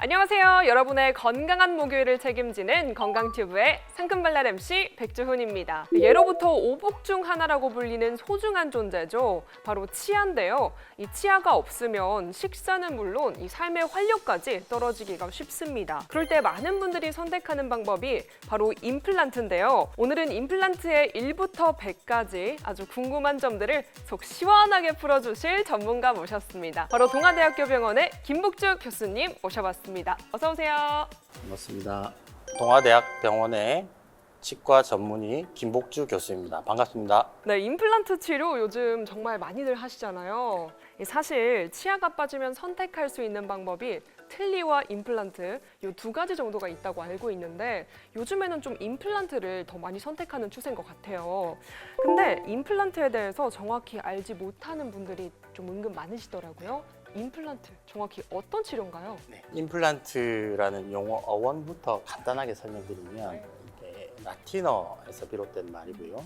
안녕하세요. 여러분의 건강한 목요일을 책임지는 건강튜브의 상큼발랄 MC 백주훈입니다. 예로부터 오복 중 하나라고 불리는 소중한 존재죠. 바로 치아인데요. 이 치아가 없으면 식사는 물론 이 삶의 활력까지 떨어지기가 쉽습니다. 그럴 때 많은 분들이 선택하는 방법이 바로 임플란트인데요. 오늘은 임플란트의 1부터 100까지 아주 궁금한 점들을 속 시원하게 풀어주실 전문가 모셨습니다. 바로 동아대학교 병원의 김복주 교수님 모셔봤습니다. 어서 오세요. 반갑습니다. 동아대학병원의 치과 전문의 김복주 교수입니다. 반갑습니다. 네, 임플란트 치료 요즘 정말 많이들 하시잖아요. 사실 치아가 빠지면 선택할 수 있는 방법이 틀니와 임플란트 이 두 가지 정도가 있다고 알고 있는데 요즘에는 좀 임플란트를 더 많이 선택하는 추세인 것 같아요. 근데 임플란트에 대해서 정확히 알지 못하는 분들이 좀 은근 많으시더라고요. 임플란트 정확히 어떤 치료인가요? 네, 임플란트라는 용어 어원부터 간단하게 설명드리면 이게 라틴어에서 비롯된 말이고요.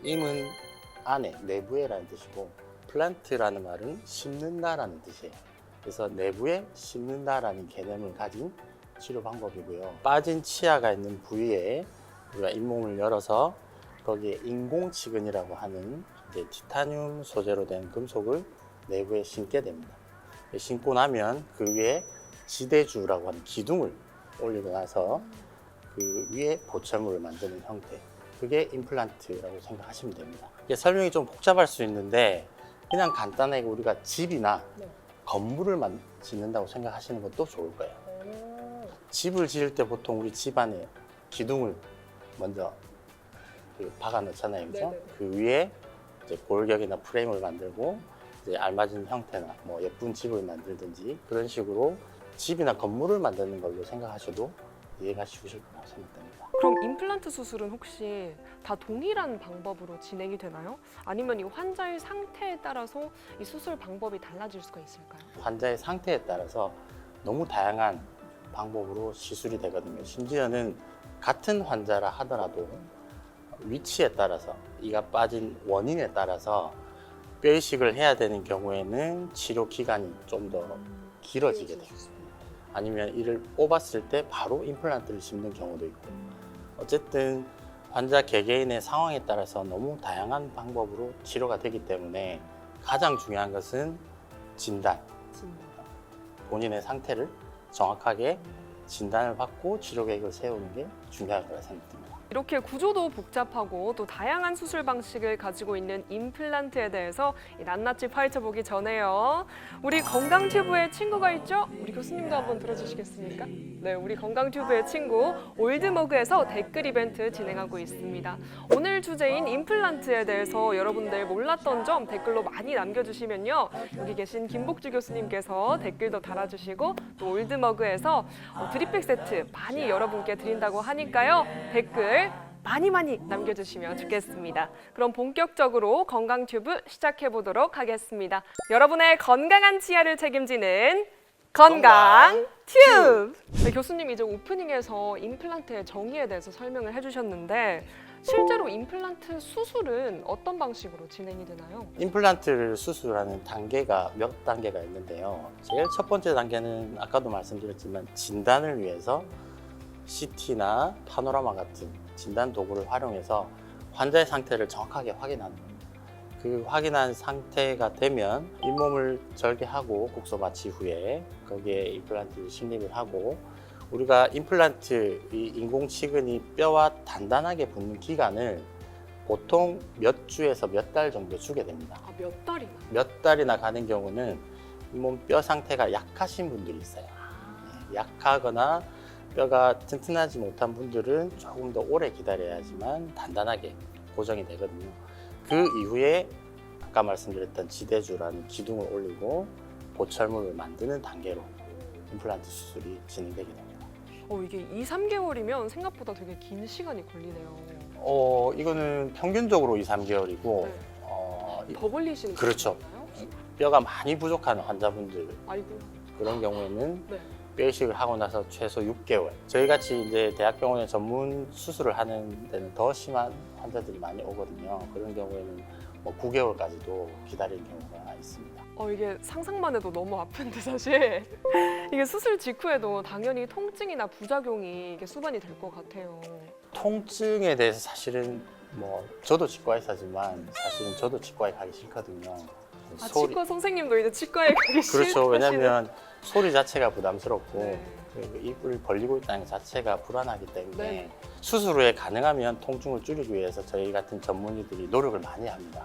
임은 안에, 내부에라는 뜻이고 플란트라는 말은 심는다라는 뜻이에요. 그래서 내부에 심는다라는 개념을 가진 치료 방법이고요. 빠진 치아가 있는 부위에 우리가 잇몸을 열어서 거기에 인공치근이라고 하는 이제 티타늄 소재로 된 금속을 내부에 심게 됩니다. 심고 나면 그 위에 지대주라고 하는 기둥을 올리고 나서 그 위에 보철물을 만드는 형태, 그게 임플란트라고 생각하시면 됩니다. 이게 설명이 좀 복잡할 수 있는데 그냥 간단하게 우리가 집이나 건물을 짓는다고 생각하시는 것도 좋을 거예요. 집을 지을 때 보통 우리 집 안에 기둥을 먼저 박아 넣잖아요, 그죠? 그 위에 이제 골격이나 프레임을 만들고 이제 알맞은 형태나 뭐 예쁜 집을 만들든지 그런 식으로 집이나 건물을 만드는 걸로 생각하셔도 이해가 쉬우실 거라고 생각됩니다. 그럼 임플란트 수술은 혹시 다 동일한 방법으로 진행이 되나요? 아니면 이 환자의 상태에 따라서 이 수술 방법이 달라질 수가 있을까요? 환자의 상태에 따라서 너무 다양한 방법으로 시술이 되거든요. 심지어는 같은 환자라 하더라도 위치에 따라서, 이가 빠진 원인에 따라서 뼈 이식을 해야 되는 경우에는 치료 기간이 좀 더 길어지게 되겠습니다. 아니면 이를 뽑았을 때 바로 임플란트를 심는 경우도 있고, 어쨌든 환자 개개인의 상황에 따라서 너무 다양한 방법으로 치료가 되기 때문에 가장 중요한 것은 진단. 본인의 상태를 정확하게 진단을 받고 치료 계획을 세우는 게 중요할 거라 생각됩니다. 이렇게 구조도 복잡하고 또 다양한 수술 방식을 가지고 있는 임플란트에 대해서 낱낱이 파헤쳐보기 전에요. 우리 건강튜브의 친구가 있죠? 우리 교수님도 한번 들어주시겠습니까? 네, 우리 건강튜브의 친구 올드머그에서 댓글 이벤트 진행하고 있습니다. 오늘 주제인 임플란트에 대해서 여러분들 몰랐던 점 댓글로 많이 남겨주시면요. 여기 계신 김복주 교수님께서 댓글도 달아주시고 또 올드머그에서 드립백 세트 많이 여러분께 드린다고 하니까요. 댓글 많이 남겨주시면 좋겠습니다. 그럼 본격적으로 건강튜브 시작해보도록 하겠습니다. 여러분의 건강한 치아를 책임지는 건강튜브! 네, 교수님 이제 오프닝에서 임플란트의 정의에 대해서 설명을 해주셨는데 실제로 임플란트 수술은 어떤 방식으로 진행이 되나요? 임플란트를 수술하는 단계가 몇 단계가 있는데요. 제일 첫 번째 단계는 아까도 말씀드렸지만 진단을 위해서 CT나 파노라마 같은 진단 도구를 활용해서 환자의 상태를 정확하게 확인하는 겁니다. 그 확인한 상태가 되면 잇몸을 절개하고 국소 마취 후에 거기에 임플란트를 식립을 하고, 우리가 임플란트, 이 인공치근이 뼈와 단단하게 붙는 기간을 보통 몇 주에서 몇 달 정도 주게 됩니다. 아, 몇 달이나? 몇 달이나 가는 경우는 잇몸 뼈 상태가 약하신 분들이 있어요. 약하거나 뼈가 튼튼하지 못한 분들은 조금 더 오래 기다려야지만 단단하게 고정이 되거든요. 그 이후에 아까 말씀드렸던 지대주라는 기둥을 올리고 보철물을 만드는 단계로 임플란트 수술이 진행되게 됩니다. 이게 2, 3개월이면 생각보다 되게 긴 시간이 걸리네요. 이거는 평균적으로 2, 3개월이고 더 걸리시는 그렇죠. 건가요? 뼈가 많이 부족한 환자분들 아이고. 그런 경우에는 네. 뼈 이식을 하고 나서 최소 6개월. 저희 같이 이제 대학병원에 전문 수술을 하는 데는 더 심한 환자들이 많이 오거든요. 그런 경우에는 뭐 9개월까지도 기다리는 경우가 있습니다. 이게 상상만 해도 너무 아픈데 사실 이게 수술 직후에도 당연히 통증이나 부작용이 이게 수반이 될 것 같아요. 통증에 대해서 사실은 뭐 저도 치과 의사지만 사실은 저도 치과에 가기 싫거든요. 치과 선생님도 이제 치과에 가기 싫으시네. 그렇죠. 왜냐하면 소리 자체가 부담스럽고 네. 그리고 입을 벌리고 있다는 것 자체가 불안하기 때문에 네. 수술 후에 가능하면 통증을 줄이기 위해서 저희 같은 전문의들이 노력을 많이 합니다.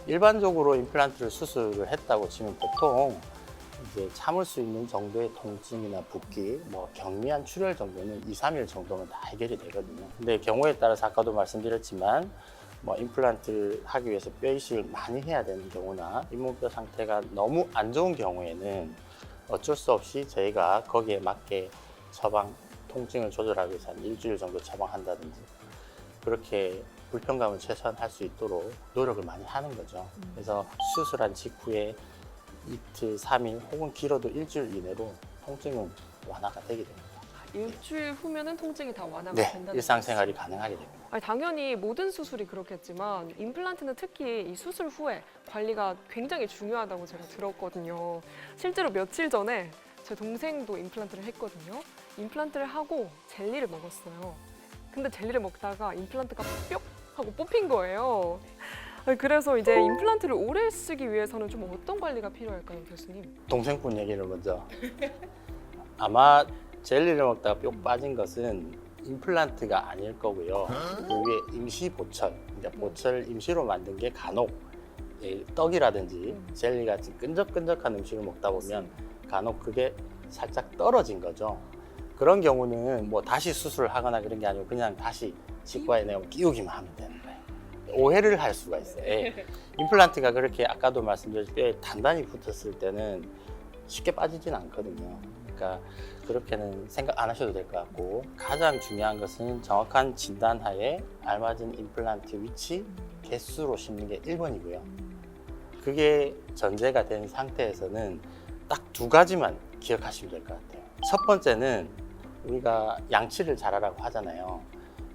일반적으로 임플란트를 수술을 했다고 치면 보통 이제 참을 수 있는 정도의 통증이나 붓기, 뭐 경미한 출혈 정도는 2, 3일 정도면 다 해결이 되거든요. 근데 경우에 따라서 아까도 말씀드렸지만 뭐 임플란트를 하기 위해서 뼈 이식을 많이 해야 되는 경우나 잇몸뼈 상태가 너무 안 좋은 경우에는 어쩔 수 없이 저희가 거기에 맞게 처방, 통증을 조절하기 위해서 한 일주일 정도 처방한다든지 그렇게 불편감을 최소한 할 수 있도록 노력을 많이 하는 거죠. 그래서 수술한 직후에 이틀, 3일 혹은 길어도 일주일 이내로 통증은 완화가 되게 됩니다. 일주일 후면은 통증이 다 완화가 네, 된다는 일상생활이 가능하게 됩니다. 아니, 당연히 모든 수술이 그렇겠지만 임플란트는 특히 이 수술 후에 관리가 굉장히 중요하다고 제가 들었거든요. 실제로 며칠 전에 제 동생도 임플란트를 했거든요. 임플란트를 하고 젤리를 먹었어요. 근데 젤리를 먹다가 임플란트가 뿅 하고 뽑힌 거예요. 아니, 그래서 이제 임플란트를 오래 쓰기 위해서는 좀 어떤 관리가 필요할까요, 교수님? 동생분 얘기를 먼저. 아마 젤리를 먹다가 뿅 빠진 것은 임플란트가 아닐 거고요. 그 위에 임시 보철, 그러니까 보철 임시로 만든 게 간혹 떡이라든지 젤리 같은 끈적끈적한 음식을 먹다 보면 간혹 그게 살짝 떨어진 거죠. 그런 경우는 뭐 다시 수술을 하거나 그런 게 아니고 그냥 다시 치과에 내가 끼우기만 하면 되는 거예요. 오해를 할 수가 있어요. 임플란트가 그렇게 아까도 말씀드렸듯이 뼈에 단단히 붙었을 때는 쉽게 빠지진 않거든요. 그러니까 그렇게는 생각 안 하셔도 될 것 같고 가장 중요한 것은 정확한 진단하에 알맞은 임플란트 위치, 개수로 심는 게 1번이고요. 그게 전제가 된 상태에서는 딱 두 가지만 기억하시면 될 것 같아요. 첫 번째는 우리가 양치를 잘하라고 하잖아요.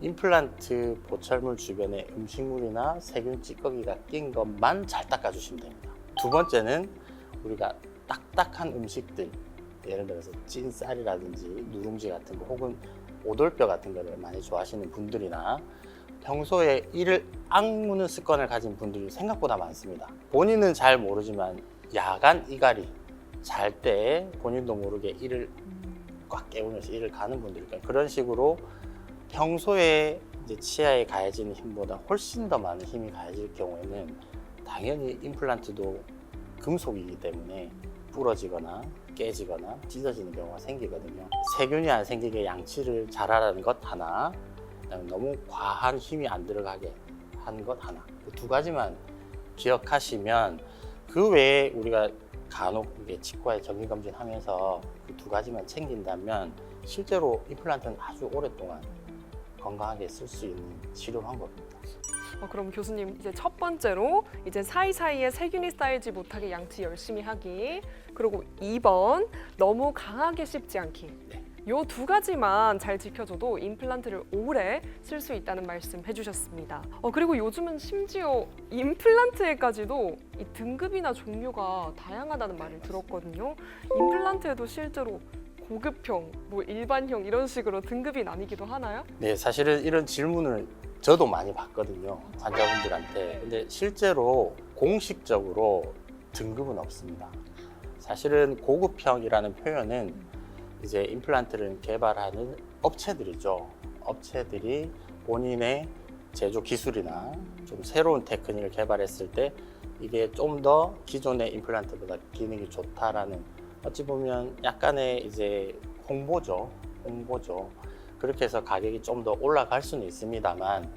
임플란트 보철물 주변에 음식물이나 세균 찌꺼기가 낀 것만 잘 닦아주시면 됩니다. 두 번째는 우리가 딱딱한 음식들, 예를 들어서 찐 쌀이라든지 누룽지 같은 거 혹은 오돌뼈 같은 거를 많이 좋아하시는 분들이나 평소에 이를 악무는 습관을 가진 분들이 생각보다 많습니다. 본인은 잘 모르지만 야간 이갈이 잘 때 본인도 모르게 이를 꽉 깨우면서 이를 가는 분들이 있어요. 그런 식으로 평소에 이제 치아에 가해지는 힘보다 훨씬 더 많은 힘이 가해질 경우에는 당연히 임플란트도 금속이기 때문에 부러지거나 깨지거나 찢어지는 경우가 생기거든요. 세균이 안 생기게 양치를 잘하라는 것 하나, 그다음에 너무 과한 힘이 안 들어가게 하는 것 하나, 그 두 가지만 기억하시면 그 외에 우리가 간혹 이게 치과에 정기검진 하면서 그 두 가지만 챙긴다면 실제로 임플란트는 아주 오랫동안 건강하게 쓸 수 있는 치료 방법입니다. 그럼 교수님 이제 첫 번째로 이제 사이사이에 세균이 쌓이지 못하게 양치 열심히 하기, 그리고 2번 너무 강하게 씹지 않기. 요 두 가지만 잘 지켜줘도 임플란트를 오래 쓸 수 있다는 말씀 해주셨습니다. 그리고 요즘은 심지어 임플란트에까지도 이 등급이나 종류가 다양하다는 말을 들었거든요. 임플란트에도 실제로 고급형, 뭐 일반형 이런 식으로 등급이 나뉘기도 하나요? 네, 사실은 이런 질문을 저도 많이 받거든요, 환자분들한테. 근데 실제로 공식적으로 등급은 없습니다. 사실은 고급형이라는 표현은 이제 임플란트를 개발하는 업체들이죠. 업체들이 본인의 제조 기술이나 좀 새로운 테크닉을 개발했을 때 이게 좀 더 기존의 임플란트보다 기능이 좋다라는, 어찌 보면 약간의 이제 홍보죠. 그렇게 해서 가격이 좀 더 올라갈 수는 있습니다만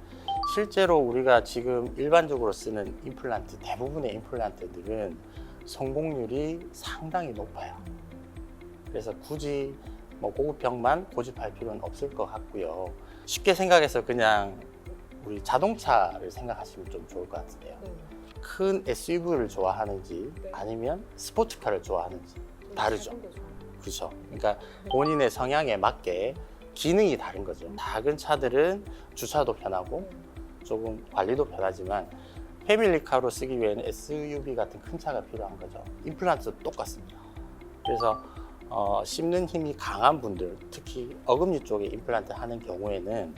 실제로 우리가 지금 일반적으로 쓰는 임플란트, 대부분의 임플란트들은 성공률이 상당히 높아요. 그래서 굳이 뭐 고급형만 고집할 필요는 없을 것 같고요. 쉽게 생각해서 그냥 우리 자동차를 생각하시면 좀 좋을 것 같은데요. 큰 SUV를 좋아하는지 아니면 스포츠카를 좋아하는지 다르죠. 그렇죠. 그러니까 본인의 성향에 맞게 기능이 다른 거죠. 작은 차들은 주차도 편하고 조금 관리도 편하지만 패밀리카로 쓰기 위해는 SUV 같은 큰 차가 필요한 거죠. 임플란트도 똑같습니다. 그래서 씹는 힘이 강한 분들, 특히 어금니 쪽에 임플란트 하는 경우에는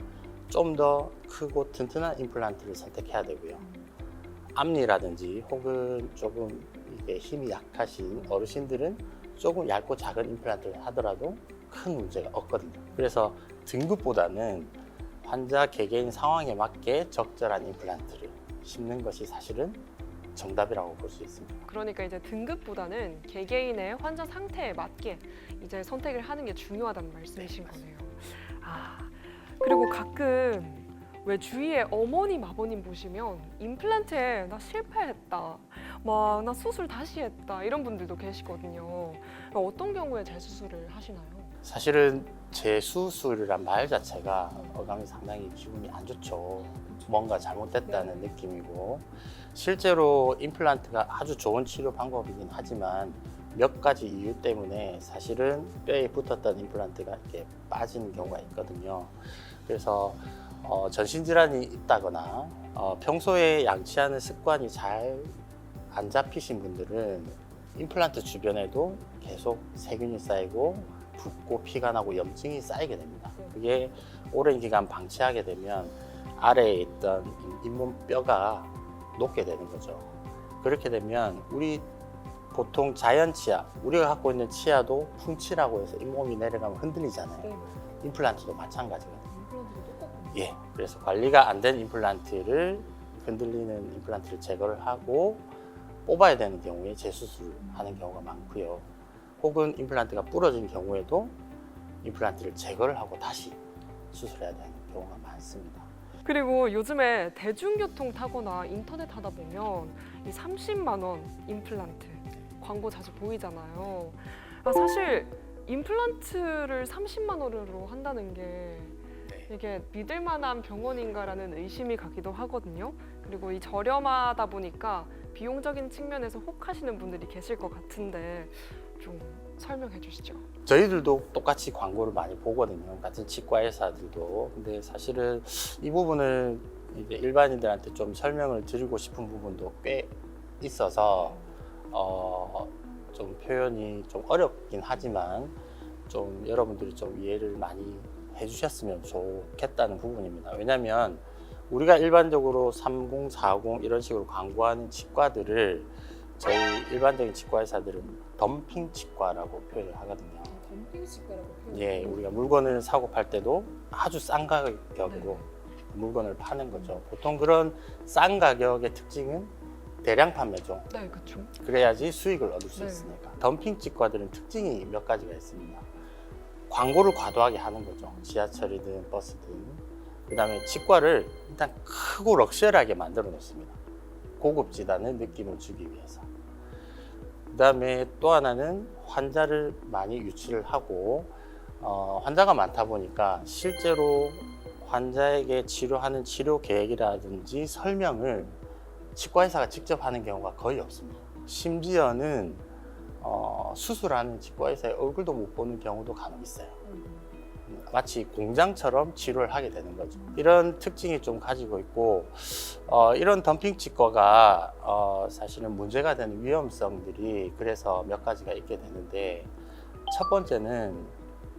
좀 더 크고 튼튼한 임플란트를 선택해야 되고요. 앞니라든지 혹은 조금 이게 힘이 약하신 어르신들은 조금 얇고 작은 임플란트를 하더라도 큰 문제가 없거든요. 그래서 등급보다는 환자 개개인 상황에 맞게 적절한 임플란트를 심는 것이 사실은 정답이라고 볼 수 있습니다. 그러니까 이제 등급보다는 개개인의 환자 상태에 맞게 이제 선택을 하는 게 중요하다는 말씀이신 거네요. 아, 그리고 가끔 왜 주위에 어머님, 아버님 보시면 임플란트에 나 실패했다, 막 나 수술 다시 했다 이런 분들도 계시거든요. 어떤 경우에 재수술을 하시나요? 사실은 재수술이란 말 자체가 어감이 상당히 기분이 안 좋죠. 뭔가 잘못됐다는 느낌이고, 실제로 임플란트가 아주 좋은 치료 방법이긴 하지만 몇 가지 이유 때문에 사실은 뼈에 붙었던 임플란트가 이렇게 빠지는 경우가 있거든요. 그래서 전신질환이 있다거나 평소에 양치하는 습관이 잘 안 잡히신 분들은 임플란트 주변에도 계속 세균이 쌓이고 붓고 피가 나고 염증이 쌓이게 됩니다. 그게 오랜 기간 방치하게 되면 아래에 있던 잇몸뼈가 녹게 되는 거죠. 그렇게 되면 우리 보통 자연 치아, 우리가 갖고 있는 치아도 풍치라고 해서 잇몸이 내려가면 흔들리잖아요. 임플란트도 마찬가지거든요. 예, 그래서 관리가 안 된 임플란트를, 흔들리는 임플란트를 제거를 하고 뽑아야 되는 경우에 재수술하는 경우가 많고요. 혹은 임플란트가 부러진 경우에도 임플란트를 제거를 하고 다시 수술해야 되는 경우가 많습니다. 그리고 요즘에 대중교통 타거나 인터넷 하다 보면 이 30만 원 임플란트 광고 자주 보이잖아요. 사실 임플란트를 30만 원으로 한다는 게 이게 믿을 만한 병원인가라는 의심이 가기도 하거든요. 그리고 이 저렴하다 보니까 비용적인 측면에서 혹하시는 분들이 계실 것 같은데 좀 설명해 주시죠. 저희들도 똑같이 광고를 많이 보거든요. 같은 치과 의사들도. 근데 사실은 이 부분을 이제 일반인들한테 좀 설명을 드리고 싶은 부분도 꽤 있어서 좀 표현이 좀 어렵긴 하지만 좀 여러분들이 좀 이해를 많이 해주셨으면 좋겠다는 부분입니다. 왜냐하면 우리가 일반적으로 30, 40 이런 식으로 광고하는 치과들을 저희 일반적인 치과 의사들은 덤핑 치과라고 표현을 하거든요. 덤핑 치과라고 예, 우리가 물건을 사고 팔 때도 아주 싼 가격으로 물건을 파는 거죠. 보통 그런 싼 가격의 특징은 대량 판매죠. 네, 그렇죠. 그래야지 수익을 얻을 수 네. 있으니까. 덤핑 치과들은 특징이 몇 가지가 있습니다. 광고를 과도하게 하는 거죠. 지하철이든 버스든. 그 다음에 치과를 일단 크고 럭셔리하게 만들어 놓습니다. 고급지다는 느낌을 주기 위해서. 그 다음에 또 하나는 환자를 많이 유치를 하고 환자가 많다 보니까 실제로 환자에게 치료하는 치료 계획이라든지 설명을 치과 의사가 직접 하는 경우가 거의 없습니다. 심지어는 수술하는 치과 의사의 얼굴도 못 보는 경우도 간혹 있어요. 마치 공장처럼 치료를 하게 되는 거죠. 이런 특징이 좀 가지고 있고 이런 덤핑 치과가 사실은 문제가 되는 위험성들이 그래서 몇 가지가 있게 되는데, 첫 번째는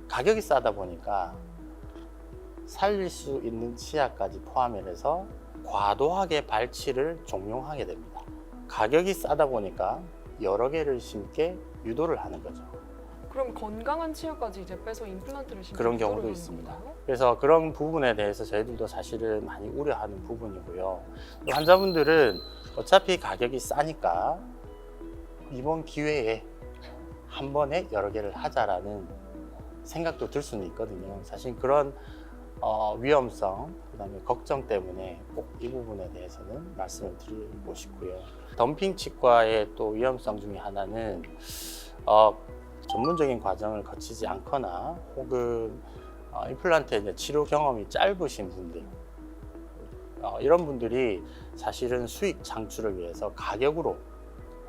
가격이 싸다 보니까 살릴 수 있는 치아까지 포함해서 과도하게 발치를 종용하게 됩니다. 가격이 싸다 보니까 여러 개를 심게 유도를 하는 거죠. 그럼 건강한 치아까지 이제 빼서 임플란트를 심는 그런 경우도 있습니다. 그래서 그런 부분에 대해서 저희들도 사실은 많이 우려하는 부분이고요. 또 환자분들은 어차피 가격이 싸니까 이번 기회에 한 번에 여러 개를 하자라는 생각도 들 수는 있거든요. 사실 그런 위험성, 그다음에 걱정 때문에 꼭 이 부분에 대해서는 말씀을 드리고 싶고요. 덤핑 치과의 또 위험성 중에 하나는 전문적인 과정을 거치지 않거나 혹은 임플란트의 치료 경험이 짧으신 분들, 이런 분들이 사실은 수익 창출을 위해서 가격으로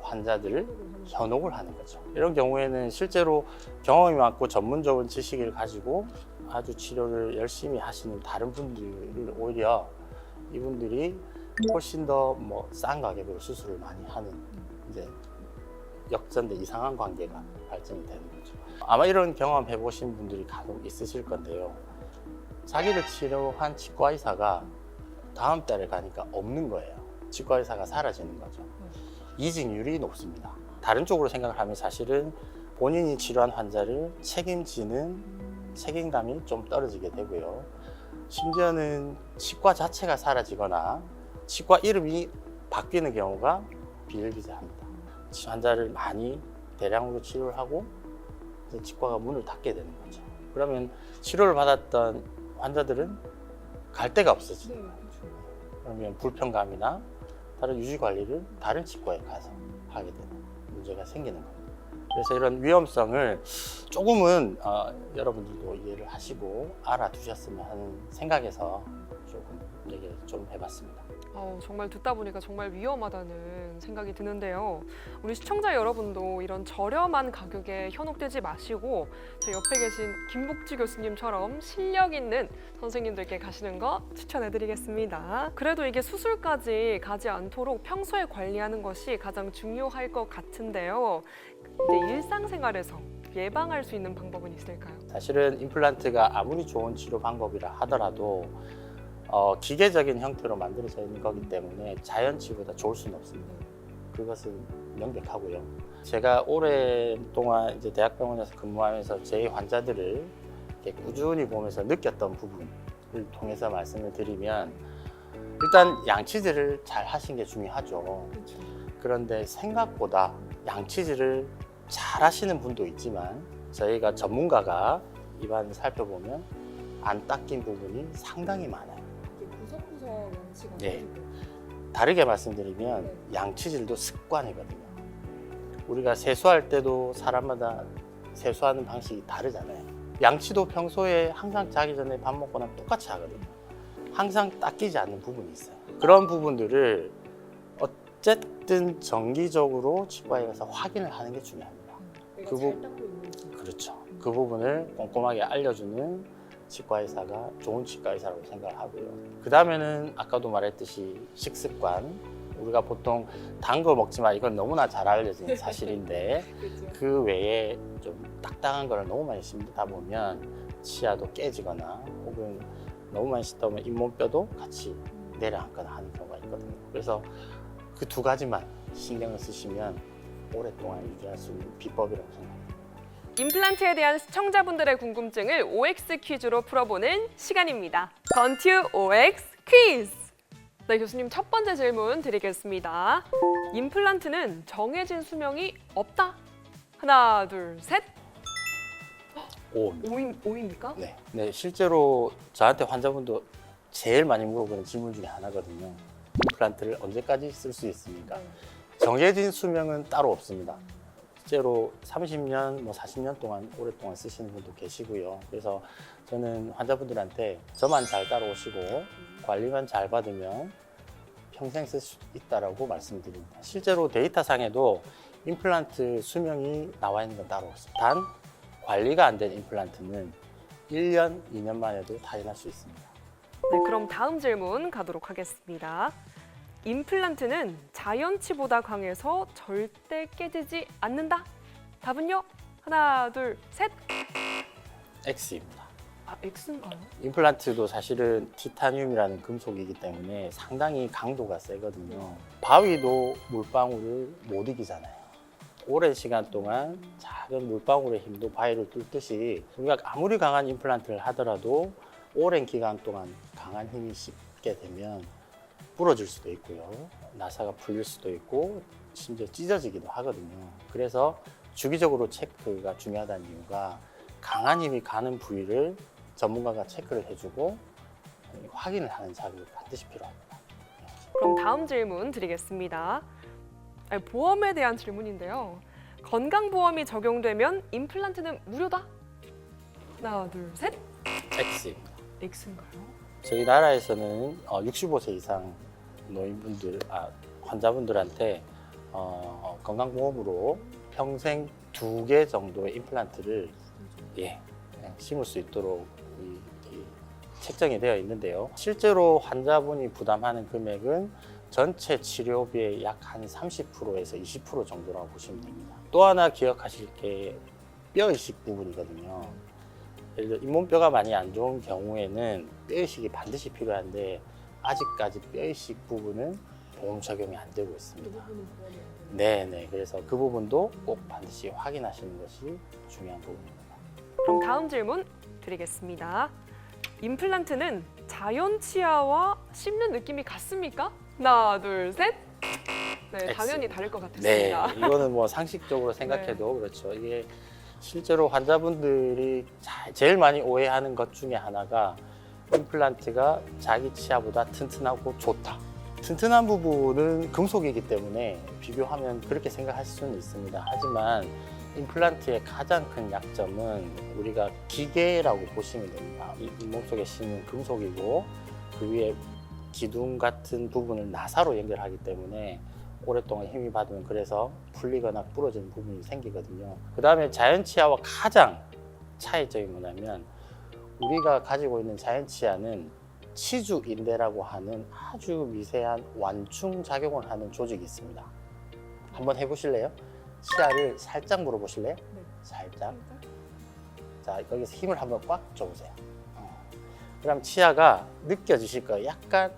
환자들을 현혹을 하는 거죠. 이런 경우에는 실제로 경험이 많고 전문적인 지식을 가지고 아주 치료를 열심히 하시는 다른 분들을 오히려 이분들이 훨씬 더 뭐 싼 가격으로 수술을 많이 하는 이제 역전된 이상한 관계가 발전이 되는 거죠. 아마 이런 경험 해보신 분들이 간혹 있으실 건데요. 자기를 치료한 치과 의사가 다음 달에 가니까 없는 거예요. 치과 의사가 사라지는 거죠. 이직률이 높습니다. 다른 쪽으로 생각을 하면 사실은 본인이 치료한 환자를 책임지는 책임감이 좀 떨어지게 되고요. 심지어는 치과 자체가 사라지거나 치과 이름이 바뀌는 경우가 비일비재합니다. 환자를 많이 대량으로 치료를 하고 이제 치과가 문을 닫게 되는 거죠. 그러면 치료를 받았던 환자들은 갈 데가 없어지죠. 그러면 불편감이나 다른 유지 관리를 다른 치과에 가서 하게 되는 문제가 생기는 겁니다. 그래서 이런 위험성을 조금은 여러분들도 이해를 하시고 알아두셨으면 하는 생각에서 조금 얘기를 좀 해봤습니다. 정말 듣다 보니까 정말 위험하다는 생각이 드는데요. 우리 시청자 여러분도 이런 저렴한 가격에 현혹되지 마시고 저 옆에 계신 김복주 교수님처럼 실력 있는 선생님들께 가시는 거 추천해드리겠습니다. 그래도 이게 수술까지 가지 않도록 평소에 관리하는 것이 가장 중요할 것 같은데요. 이제 일상생활에서 예방할 수 있는 방법은 있을까요? 사실은 임플란트가 아무리 좋은 치료 방법이라 하더라도 기계적인 형태로 만들어져 있는 거기 때문에 자연치보다 좋을 수는 없습니다. 그것은 명백하고요. 제가 오랫동안 이제 대학병원에서 근무하면서 제 환자들을 이렇게 꾸준히 보면서 느꼈던 부분을 통해서 말씀을 드리면 일단 양치질을 잘 하신 게 중요하죠. 그런데 생각보다 양치질을 잘 하시는 분도 있지만 저희가 전문가가 입안을 살펴보면 안 닦인 부분이 상당히 많아요. 구석구석 양치가 네. 다르게 말씀드리면 양치질도 습관이거든요. 우리가 세수할 때도 사람마다 세수하는 방식이 다르잖아요. 양치도 평소에 항상 자기 전에 밥 먹고 나면 똑같이 하거든요. 항상 닦이지 않는 부분이 있어요. 그런 부분들을 어쨌든 정기적으로 치과에 가서 확인을 하는 게 중요합니다. 그렇죠. 그 부분을 꼼꼼하게 알려주는 치과 의사가 좋은 치과 의사라고 생각을 하고요. 그 다음에는 아까도 말했듯이 식습관. 우리가 보통 단 거 먹지 마, 이건 너무나 잘 알려진 사실인데 그 외에 좀 딱딱한 거를 너무 많이 씹다 보면 치아도 깨지거나 혹은 너무 많이 씹다 보면 잇몸뼈도 같이 내려앉거나 하는 경우가 있거든요. 그래서 그 두 가지만 신경을 쓰시면 오랫동안 유지할 수 있는 비법이라고 생각합니다. 임플란트에 대한 시청자분들의 궁금증을 OX 퀴즈로 풀어보는 시간입니다. 건튜 OX 퀴즈! 네, 교수님 첫 번째 질문 드리겠습니다. 임플란트는 정해진 수명이 없다. 하나, 둘, 셋. 오입니까? 네, 실제로 저한테 환자분도 제일 많이 물어보는 질문 중에 하나거든요. 임플란트를 언제까지 쓸 수 있습니까? 정해진 수명은 따로 없습니다. 실제로 30년, 40년 동안 오랫동안 쓰시는 분도 계시고요. 그래서 저는 환자분들한테 저만 잘 따라오시고 관리만 잘 받으면 평생 쓸 수 있다라고 말씀드립니다. 실제로 데이터상에도 임플란트 수명이 나와 있는 건 따로 없습니다. 단 관리가 안 된 임플란트는 1년, 2년 만에도 탈의할 수 있습니다. 네, 그럼 다음 질문 가도록 하겠습니다. 임플란트는 자연치보다 강해서 절대 깨지지 않는다. 답은요? 하나, 둘, 셋. X입니다. X인가요? 임플란트도 사실은 티타늄이라는 금속이기 때문에 상당히 강도가 세거든요. 바위도 물방울을 못 이기잖아요. 오랜 시간 동안 작은 물방울의 힘도 바위를 뚫듯이 우리가 아무리 강한 임플란트를 하더라도 오랜 기간 동안 강한 힘이 씹게 되면 부러질 수도 있고요. 나사가 풀릴 수도 있고 심지어 찢어지기도 하거든요. 그래서 주기적으로 체크가 중요하다는 이유가 강한 힘이 가는 부위를 전문가가 체크를 해주고 확인을 하는 작업이 반드시 필요합니다. 그럼 다음 질문 드리겠습니다. 보험에 대한 질문인데요. 건강보험이 적용되면 임플란트는 무료다? 하나, 둘, 셋. X입니다. X인가요? 저희 나라에서는 65세 이상 노인분들, 환자분들한테 건강보험으로 평생 2개 정도의 임플란트를 심을 수 있도록 책정이 되어 있는데요. 실제로 환자분이 부담하는 금액은 전체 치료비의 약 한 30%에서 20% 정도라고 보시면 됩니다. 또 하나 기억하실 게 뼈 이식 부분이거든요. 예를 들어 잇몸뼈가 많이 안 좋은 경우에는 뼈 이식이 반드시 필요한데 아직까지 뼈 이식 부분은 보험 적용이 안 되고 있습니다. 네네. 그래서 그 부분도 꼭 반드시 확인하시는 것이 중요한 부분입니다. 그럼 다음 질문 드리겠습니다. 임플란트는 자연 치아와 씹는 느낌이 같습니까? 하나, 둘, 셋. 네, 당연히 다를 것 네, 같았습니다. 이거는 뭐 상식적으로 생각해도 그렇죠. 이게 실제로 환자분들이 제일 많이 오해하는 것 중에 하나가 임플란트가 자기 치아보다 튼튼하고 좋다. 튼튼한 부분은 금속이기 때문에 비교하면 그렇게 생각할 수는 있습니다. 하지만 임플란트의 가장 큰 약점은 우리가 기계라고 보시면 됩니다. 이 잇몸속에 씌는 금속이고 그 위에 기둥 같은 부분을 나사로 연결하기 때문에 오랫동안 힘이 받으면 그래서 풀리거나 부러지는 부분이 생기거든요. 그 다음에 자연치아와 가장 차이점이 뭐냐면 우리가 가지고 있는 자연치아는 치주인대라고 하는 아주 미세한 완충 작용을 하는 조직이 있습니다. 한번 해보실래요? 치아를 살짝 물어보실래요? 네. 살짝. 자, 여기서 힘을 한번 꽉 줘보세요. 그럼 치아가 느껴지실 거예요. 약간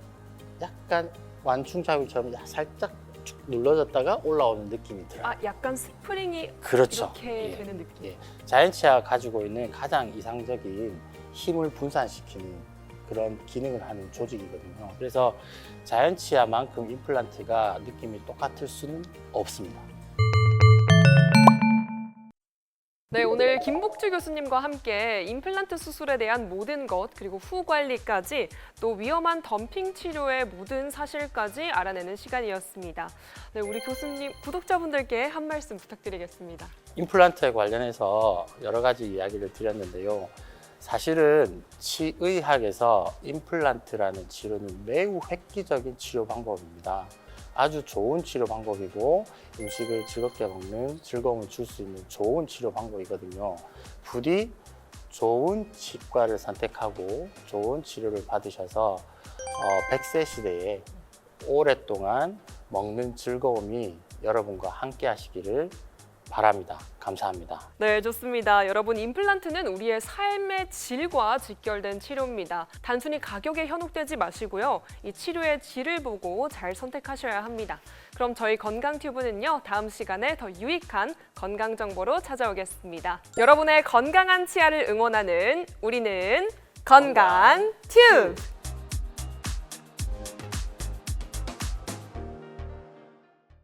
완충 작용처럼 살짝 쭉 눌러졌다가 올라오는 느낌이 들어요. 아, 약간 스프링이 그렇죠. 이렇게 예. 되는 느낌. 예. 자연치아가 가지고 있는 가장 이상적인 힘을 분산시키는 그런 기능을 하는 조직이거든요. 그래서 자연치아만큼 임플란트가 느낌이 똑같을 수는 없습니다. 네, 오늘 김복주 교수님과 함께 임플란트 수술에 대한 모든 것, 그리고 후 관리까지 또 위험한 덤핑 치료의 모든 사실까지 알아내는 시간이었습니다. 네, 우리 교수님, 구독자분들께 한 말씀 부탁드리겠습니다. 임플란트에 관련해서 여러 가지 이야기를 드렸는데요. 사실은 치의학에서 임플란트라는 치료는 매우 획기적인 치료 방법입니다. 아주 좋은 치료 방법이고 음식을 즐겁게 먹는 즐거움을 줄 수 있는 좋은 치료 방법이거든요. 부디 좋은 치과를 선택하고 좋은 치료를 받으셔서 100세 시대에 오랫동안 먹는 즐거움이 여러분과 함께 하시기를 바랍니다. 감사합니다. 네, 좋습니다. 여러분, 임플란트는 우리의 삶의 질과 직결된 치료입니다. 단순히 가격에 현혹되지 마시고요. 이 치료의 질을 보고 잘 선택하셔야 합니다. 그럼 저희 건강튜브는요, 다음 시간에 더 유익한 건강 정보로 찾아오겠습니다. 여러분의 건강한 치아를 응원하는 우리는 건강튜브!